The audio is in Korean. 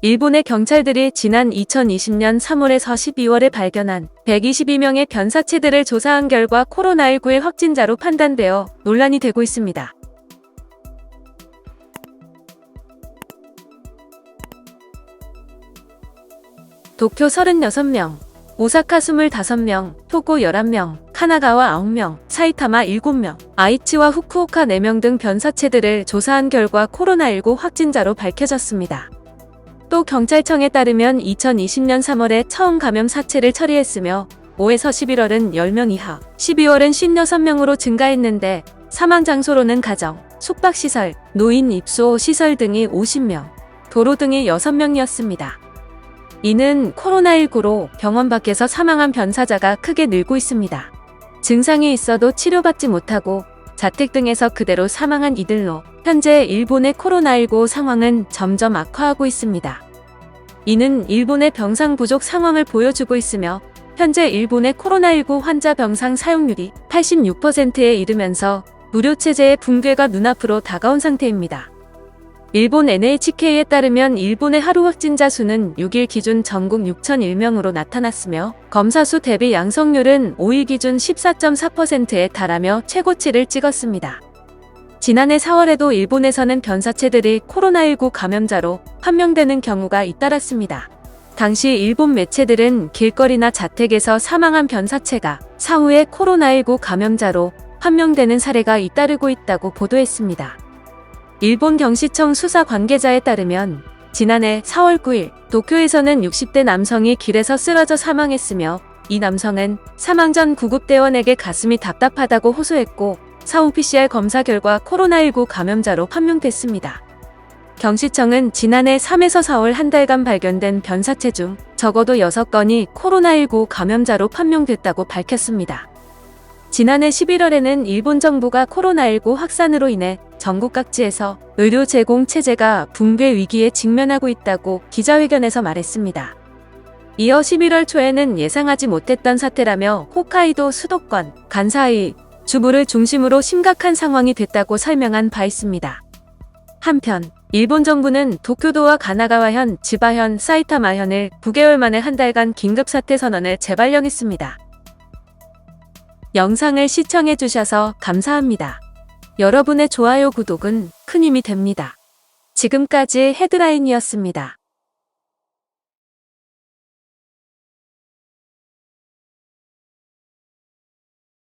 일본의 경찰들이 지난 2020년 3월에서 12월에 발견한 122명의 변사체들을 조사한 결과 코로나19의 확진자로 판단되어 논란이 되고 있습니다. 도쿄 36명, 오사카 25명, 토고 11명, 카나가와 9명, 사이타마 7명, 아이치와 후쿠오카 4명 등 변사체들을 조사한 결과 코로나19 확진자로 밝혀졌습니다. 또 경찰청에 따르면 2020년 3월에 처음 감염 사체를 처리했으며 5에서 11월은 10명 이하, 12월은 56명으로 증가했는데 사망 장소로는 가정, 숙박시설, 노인 입소 시설 등이 50명, 도로 등이 6명이었습니다. 이는 코로나19로 병원 밖에서 사망한 변사자가 크게 늘고 있습니다. 증상이 있어도 치료받지 못하고 자택 등에서 그대로 사망한 이들로 현재 일본의 코로나19 상황은 점점 악화하고 있습니다. 이는 일본의 병상 부족 상황을 보여주고 있으며 현재 일본의 코로나19 환자 병상 사용률이 86%에 이르면서 의료체제의 붕괴가 눈앞으로 다가온 상태입니다. 일본 NHK에 따르면 일본의 하루 확진자 수는 6일 기준 전국 6,001명으로 나타났으며 검사 수 대비 양성률은 5일 기준 14.4%에 달하며 최고치를 찍었습니다. 지난해 4월에도 일본에서는 변사체들이 코로나19 감염자로 판명되는 경우가 잇따랐습니다. 당시 일본 매체들은 길거리나 자택에서 사망한 변사체가 사후에 코로나19 감염자로 판명되는 사례가 잇따르고 있다고 보도했습니다. 일본 경시청 수사 관계자에 따르면 지난해 4월 9일 도쿄에서는 60대 남성이 길에서 쓰러져 사망했으며 이 남성은 사망 전 구급대원에게 가슴이 답답하다고 호소했고 사후 PCR 검사 결과 코로나19 감염자로 판명됐습니다. 경시청은 지난해 3에서 4월 한 달간 발견된 변사체 중 적어도 6건이 코로나19 감염자로 판명됐다고 밝혔습니다. 지난해 11월에는 일본 정부가 코로나19 확산으로 인해 전국 각지에서 의료 제공 체제가 붕괴 위기에 직면하고 있다고 기자회견에서 말했습니다. 이어 11월 초에는 예상하지 못했던 사태라며 홋카이도 수도권, 간사이, 주부를 중심으로 심각한 상황이 됐다고 설명한 바 있습니다. 한편 일본 정부는 도쿄도와 가나가와현, 지바현, 사이타마현을 9개월 만에 한 달간 긴급사태 선언을 재발령했습니다. 영상을 시청해주셔서 감사합니다. 여러분의 좋아요, 구독은 큰 힘이 됩니다. 지금까지 헤드라인이었습니다.